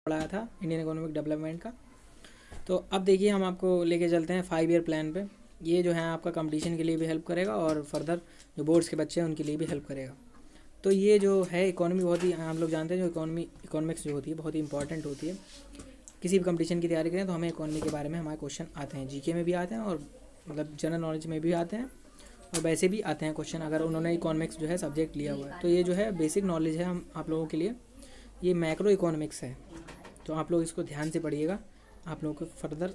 पढ़ाया था Indian economic development का। तो अब देखिए हम आपको लेके चलते हैं 5 ईयर प्लान पे। ये जो है आपका कंपटीशन के लिए भी हेल्प करेगा और फर्दर जो बोर्ड्स के बच्चे हैं उनके लिए भी हेल्प करेगा। तो ये जो है इकोनॉमी बहुत ही हम लोग जानते हैं, जो इकोनॉमिक्स जो होती है बहुत ही इंपॉर्टेंट होती है। किसी भी कंपटीशन की तैयारी करें तो हमें इकोनॉमी के बारे में हमारे क्वेश्चन आते हैं, जीके में भी आते हैं और मतलब जनरल नॉलेज में भी आते हैं और वैसे भी आते हैं क्वेश्चन अगर उन्होंने इकोनॉमिक्स जो है सब्जेक्ट लिया हुआ है। तो ये जो है बेसिक नॉलेज है हम आप लोगों के लिए, ये मैक्रो इकोनॉमिक्स है। तो आप लोग इसको ध्यान से पढ़िएगा, आप लोगों को फर्दर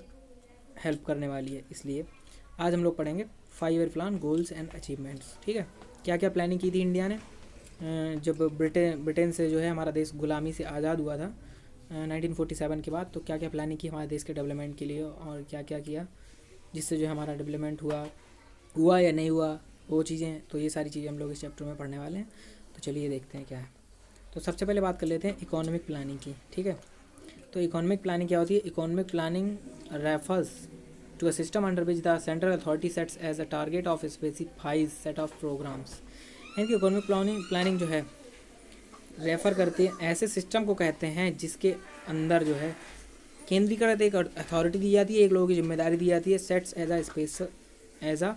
हेल्प करने वाली है। इसलिए आज हम लोग पढ़ेंगे 5 year plan, goals and achievements. ठीक है, क्या क्या प्लानिंग की थी इंडिया ने जब ब्रिटेन से जो है हमारा देश गुलामी से आज़ाद हुआ था 1947 के बाद। तो क्या क्या प्लानिंग की हमारे देश के डेवलपमेंट के लिए और क्या क्या किया जिससे जो है हमारा डेवलपमेंट हुआ या नहीं हुआ वो चीज़ें। तो ये सारी चीज़ें हम लोग इस चैप्टर में पढ़ने वाले हैं। तो चलिए देखते हैं क्या है। तो सबसे पहले बात कर लेते हैं इकोनॉमिक प्लानिंग की। ठीक है, तो इकोनॉमिक प्लानिंग क्या होती है? Economic planning refers to a system under which the central authority sets as a target of specifies set of programmes. यानी कि इकोनॉमिक प्लानिंग जो है रेफ़र करती है ऐसे सिस्टम को कहते हैं जिसके अंदर जो है केंद्रीकृत एक अथॉरिटी दी जाती है, एक लोगों की जिम्मेदारी दी जाती है, sets as a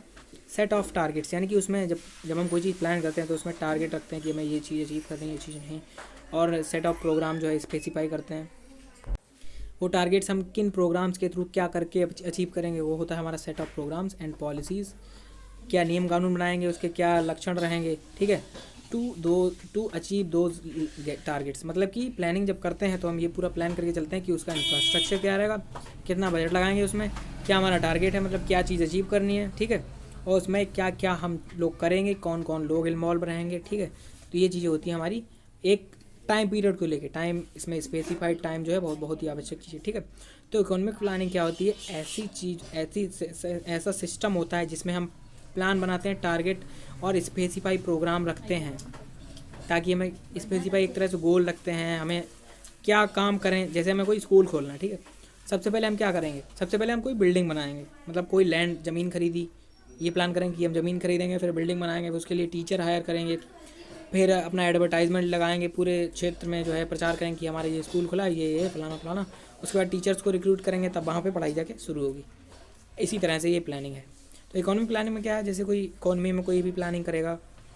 set of targets. यानी कि उसमें जब हम कोई चीज़ प्लान करते हैं तो उसमें टारगेट रखते हैं कि हमें ये चीज़ अचीव करनी है, ये चीज़ नहीं, और सेट ऑफ प्रोग्राम जो है स्पेसिफाई करते हैं। वो टारगेट्स हम किन प्रोग्राम्स के थ्रू क्या करके अचीव करेंगे वो होता है हमारा set of programmes and policies. क्या नियम कानून बनाएंगे, उसके क्या लक्षण रहेंगे। ठीक है, टू अचीव दोज टारगेट्स। मतलब कि प्लानिंग जब करते हैं तो हम ये पूरा प्लान करके चलते हैं कि उसका इंफ्रास्ट्रक्चर क्या रहेगा, कितना बजट लगाएंगे उसमें, क्या हमारा टारगेट है, मतलब क्या चीज़ अचीव करनी है। ठीक है, और उसमें क्या क्या हम लोग करेंगे, कौन कौन लोग इन्वॉल्व रहेंगे। ठीक है, तो ये चीज़ें होती हैं हमारी एक टाइम पीरियड को लेके। टाइम इसमें स्पेसिफाइड टाइम जो है बहुत ही आवश्यक चीज़ है। ठीक है, तो इकोनॉमिक प्लानिंग क्या होती है? ऐसा सिस्टम होता है जिसमें हम प्लान बनाते हैं, टारगेट और स्पेसिफाई प्रोग्राम रखते हैं, ताकि हमें स्पेसिफाई एक तरह से गोल रखते हैं हमें क्या काम करें। जैसे हमें कोई स्कूल खोलना है, ठीक है, सबसे पहले हम क्या करेंगे? सबसे पहले हम कोई बिल्डिंग बनाएंगे, मतलब कोई लैंड ज़मीन खरीदी, ये प्लान करेंगे कि हम ज़मीन खरीदेंगे, फिर बिल्डिंग बनाएंगे, फिर उसके लिए टीचर हायर करेंगे, फिर अपना एडवर्टाइजमेंट लगाएंगे, पूरे क्षेत्र में जो है प्रचार करेंगे कि हमारे ये स्कूल खुला है, ये फलाना फलाना। उसके बाद टीचर्स को रिक्रूट करेंगे, तब वहाँ पे पढ़ाई जाके शुरू होगी। इसी तरह से ये प्लानिंग है। तो इकोनॉमिक प्लानिंग में क्या है? जैसे कोई इकोनॉमी में कोई भी प्लानिंग करेगा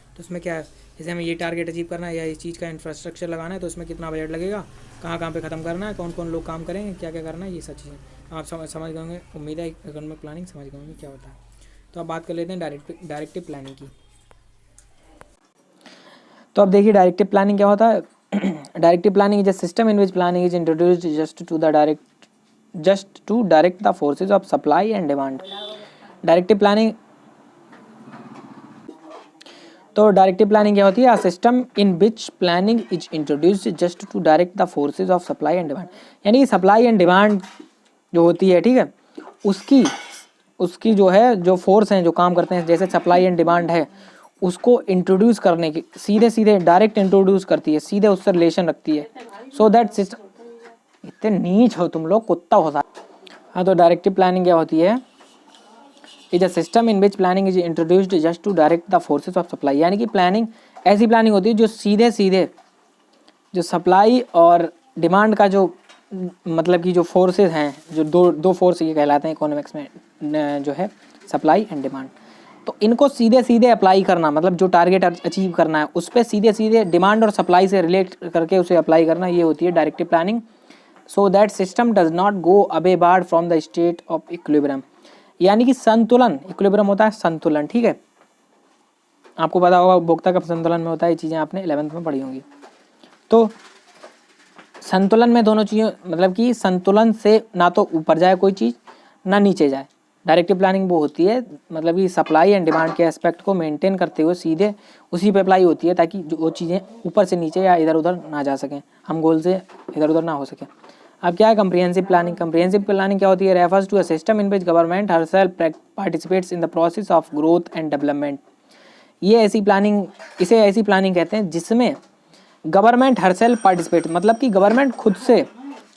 तो उसमें क्या है, जैसे हमें ये टारगेट अचीव करना है या इस चीज़ का इंफ्रास्ट्रक्चर लगाना है तो उसमें कितना बजट लगेगा, कहाँ कहाँ पे ख़त्म करना है, कौन कौन लोग काम करेंगे, क्या क्या करना है, ये सब चीज़ें आप समझ गए होंगे। उम्मीद है इकोनॉमिक प्लानिंग समझ गए होंगे क्या होता है। तो अब बात कर लेते हैं डायरेक्टिव प्लानिंग की। तो अब देखिए डायरेक्टिव प्लानिंग क्या होता है। Directive planning is a system in which planning is introduced just to direct the forces of supply and demand. Directive planning, तो डायरेक्टिव प्लानिंग क्या होती है? A system in which planning is introduced just to direct the forces of supply and demand. यानी कि supply and demand जो होती है, ठीक है, उसकी जो है जो फोर्स हैं जो काम करते हैं, जैसे सप्लाई एंड डिमांड है, उसको इंट्रोड्यूस करने की सीधे डायरेक्ट इंट्रोड्यूस करती है, सीधे उससे रिलेशन रखती है। सो दैट सिस्टम, इतने नीच हो तुम लोग, कुत्ता हो सकता। हाँ, तो डायरेक्टिव प्लानिंग क्या होती है? Is a system in which planning is introduced just to direct the forces of supply. यानी कि प्लानिंग ऐसी प्लानिंग होती है जो सीधे जो सप्लाई और डिमांड का जो मतलब कि जो फोर्सेस हैं, जो दो फोर्स ये कहलाते हैं इकोनॉमिक्स में जो है सप्लाई एंड डिमांड। तो इनको सीधे अप्लाई करना, मतलब जो टारगेट अचीव करना है उस पर सीधे डिमांड और सप्लाई से रिलेट करके उसे अप्लाई करना, ये होती है directive planning. So that system does not go overboard from the state of equilibrium. यानी कि संतुलन, इक्विलिब्रियम होता है संतुलन। ठीक है, आपको पता होगा उपभोक्ता का संतुलन में होता है, ये चीज़ें आपने 11th में पढ़ी होंगी। तो संतुलन में दोनों चीज़ें, मतलब कि संतुलन से ना तो ऊपर जाए कोई चीज़ ना नीचे जाए। डायरेक्टिव प्लानिंग वो होती है मतलब कि सप्लाई एंड डिमांड के एस्पेक्ट को मेंटेन करते हुए सीधे उसी पे अप्लाई होती है, ताकि जो वो चीज़ें ऊपर से नीचे या इधर उधर ना जा सकें, हम गोल से इधर उधर ना हो सके। अब क्या है कम्प्रिहेंसिव प्लानिंग? कम्प्रिहेंसिव प्लानिंग क्या होती है? Refers to a system in which government herself participates in the process of growth and development. ये ऐसी प्लानिंग, इसे ऐसी प्लानिंग कहते हैं जिसमें गवर्नमेंट हरसेल्फ पार्टिसिपेट, मतलब कि गवर्नमेंट खुद से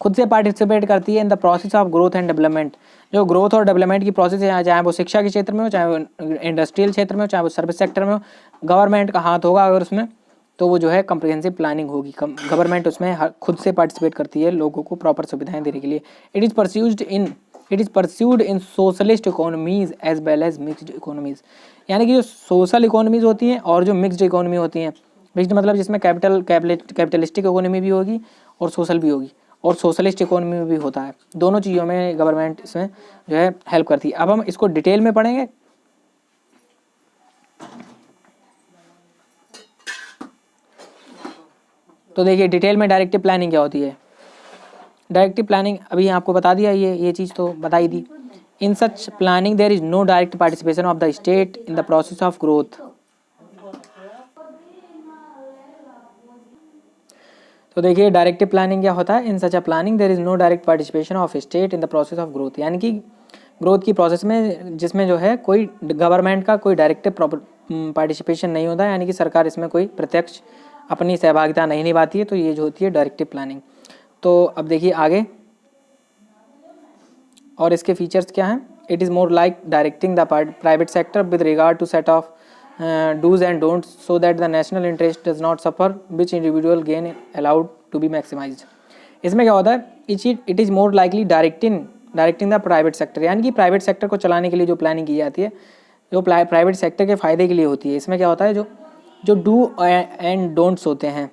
खुद से पार्टिसिपेट करती है इन the process of growth and development. जो ग्रोथ और डेवलपमेंट की प्रोसेस है, चाहे वो शिक्षा के क्षेत्र में हो, चाहे वो इंडस्ट्रियल क्षेत्र में हो, चाहे वो सर्विस सेक्टर में हो, गवर्नमेंट का हाथ होगा अगर उसमें, तो वो जो है कम्प्रिहेंसिव प्लानिंग होगी। गवर्नमेंट उसमें खुद से पार्टिसिपेट करती है लोगों को प्रॉपर सुविधाएं देने के लिए। It is pursued in socialist economies as well as mixed economies. यानी कि जो सोशल इकोनॉमीज होती हैं और जो मिक्सड इकोनॉमी होती हैं, मिक्सड मतलब जिसमें कैपिटलिस्टिक इकोनॉमी भी होगी और सोशल भी होगी, और सोशलिस्ट इकोनॉमी में भी होता है। दोनों चीज़ों में गवर्नमेंट इसमें जो है हेल्प करती है। अब हम इसको डिटेल में पढ़ेंगे। तो देखिए डिटेल में डायरेक्टिव प्लानिंग क्या होती है। डायरेक्टिव प्लानिंग अभी आपको बता दिया, ये चीज़ तो बता ही दी। In such planning there is no direct participation of the state in the process of growth. तो देखिए डायरेक्टिव प्लानिंग क्या होता है। In such a planning there is no direct participation of state in the process of growth. यानी कि growth की process में जिसमें जो है कोई गवर्नमेंट का कोई डायरेक्टिव पार्टिसिपेशन नहीं होता है, यानी कि सरकार इसमें कोई प्रत्यक्ष अपनी सहभागिता नहीं निभाती है। तो ये जो होती है डायरेक्टिव प्लानिंग। तो अब देखिए आगे, और इसके फीचर्स क्या हैं। It is more like directing the private sector with regard to set of dos and don'ts so that the national interest does not suffer which individual gain allowed to be maximised. इसमें क्या होता है, it is more likely directing the private sector, यानी कि private sector को चलाने के लिए जो प्लानिंग की जाती है, जो प्राइवेट सेक्टर के फ़ायदे के लिए होती है। इसमें क्या होता है, जो डू एंड डोंट्स होते हैं,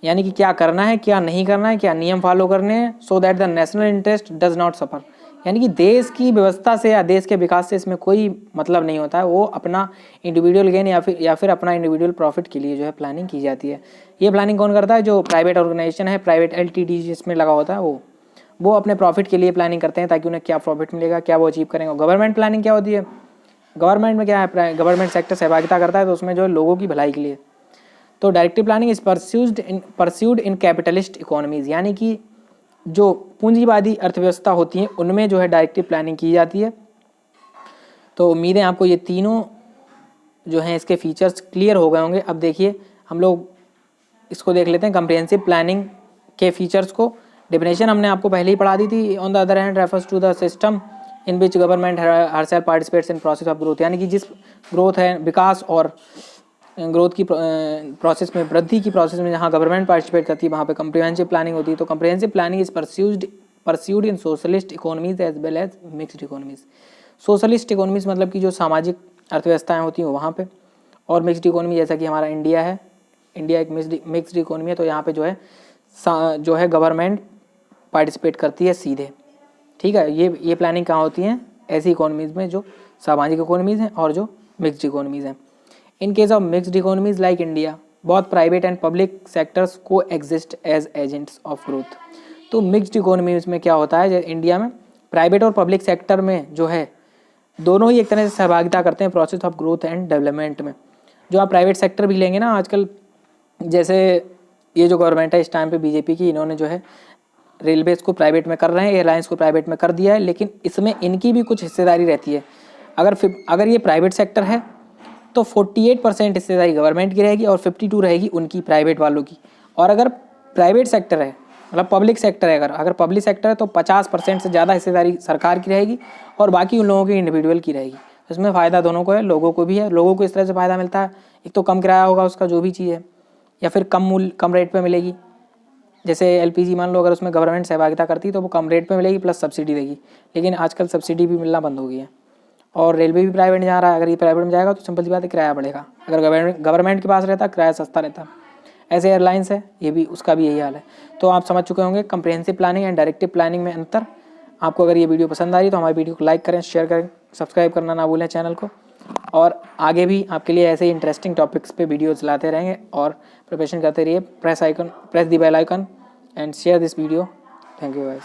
यानी कि क्या करना है, क्या नहीं करना है, क्या नियम फॉलो करने हैं, सो that the national interest does not सफर। यानी कि देश की व्यवस्था से या देश के विकास से इसमें कोई मतलब नहीं होता है। वो अपना इंडिविजुअल गेन या फिर अपना इंडिविजुअल प्रॉफिट के लिए जो है प्लानिंग की जाती है। ये प्लानिंग कौन करता है, जो प्राइवेट ऑर्गेनाइजेशन है, प्राइवेट एलटीडी जिसमें लगा होता है, वो अपने प्रॉफिट के लिए प्लानिंग करते हैं, ताकि उन्हें क्या प्रॉफिट मिलेगा, क्या वो अचीव करेंगे। गवर्नमेंट प्लानिंग क्या होती है, गवर्नमेंट में क्या है, गवर्नमेंट सेक्टर सहभागिता करता है, तो उसमें जो है लोगों की भलाई के लिए। तो directive planning is pursued in capitalist economies, यानी कि जो पूंजीवादी अर्थव्यवस्था होती है उनमें जो है डायरेक्टिव प्लानिंग की जाती है। तो उम्मीद है आपको ये तीनों जो हैं इसके फीचर्स क्लियर हो गए होंगे। अब देखिए हम लोग इसको देख लेते हैं, कम्प्रिहेंसिव प्लानिंग के फीचर्स को। डेफिनेशन हमने आपको पहले ही पढ़ा दी थी। On the other hand refers to the system in which government herself participates in process of growth, यानी कि जिस ग्रोथ है, विकास और ग्रोथ की प्रोसेस में, वृद्धि की प्रोसेस में जहाँ गवर्नमेंट पार्टिसिपेट करती है वहाँ पे कम्प्रिहेंसिव प्लानिंग होती है। तो comprehensive planning is pursued in socialist economies as well as mixed economies. Socialist economies मतलब कि जो सामाजिक अर्थव्यवस्थाएं होती हैं वहाँ पे, और मिक्सड इकोनॉमी जैसा कि हमारा इंडिया है, इंडिया एक मिक्सड इकोनॉमी है। तो यहाँ पे जो है गवर्नमेंट पार्टिसिपेट करती है सीधे, ठीक है। ये प्लानिंग कहाँ होती है, ऐसी इकोनॉमीज़ में जो सामाजिक इकोनॉमीज़ हैं और जो मिक्सड इकोनॉमीज़ हैं। In case of mixed economies like India, both private and public sectors coexist as agents of growth। तो मिक्सड इकोनॉमीज में क्या होता है, जैसे इंडिया में प्राइवेट और पब्लिक सेक्टर में जो है दोनों ही एक तरह से सहभागिता करते हैं process of growth and development में। जो आप प्राइवेट सेक्टर भी लेंगे ना आजकल, जैसे ये जो गवर्नमेंट है इस टाइम पे बीजेपी की, इन्होंने जो है रेलवेज़ को प्राइवेट में कर रहे हैं, एयरलाइंस को प्राइवेट में कर दिया है, लेकिन इसमें इनकी भी कुछ हिस्सेदारी रहती है। अगर ये प्राइवेट सेक्टर है तो 48% हिस्सेदारी गवर्नमेंट की रहेगी और 52 रहेगी उनकी प्राइवेट वालों की। और अगर प्राइवेट सेक्टर है, मतलब पब्लिक सेक्टर है, अगर पब्लिक सेक्टर है तो 50% से ज़्यादा हिस्सेदारी सरकार की रहेगी और बाकी उन लोगों की इंडिविजुअल की रहेगी। तो इसमें फ़ायदा दोनों को है, लोगों को भी है। लोगों को इस तरह से फ़ायदा मिलता है, एक तो कम किराया होगा उसका जो भी चीज़ है, या फिर कम रेट पर मिलेगी। जैसे एलपीजी मान लो, अगर उसमें गवर्नमेंट सहभागिता करती है तो वो कम रेट पे मिलेगी प्लस सब्सिडी देगी, लेकिन आजकल सब्सिडी भी मिलना बंद हो गई है। और रेलवे भी प्राइवेट में जा रहा है, अगर ये प्राइवेट में जाएगा तो सिंपल सी बात है किराया बढ़ेगा। अगर गवर्नमेंट के पास रहता किराया सस्ता रहता। ऐसे एयरलाइंस है, ये भी उसका भी यही हाल है। तो आप समझ चुके होंगे comprehensive planning and directive planning में अंतर। आपको अगर ये वीडियो पसंद आ रही तो हमारी वीडियो को लाइक करें, शेयर करें, सब्सक्राइब करना ना भूलें चैनल को। और आगे भी आपके लिए ऐसे ही इंटरेस्टिंग टॉपिक्स पे वीडियोस लाते रहेंगे और प्रिपरेशन करते रहिए। Press the bell icon and share this video. Thank you guys.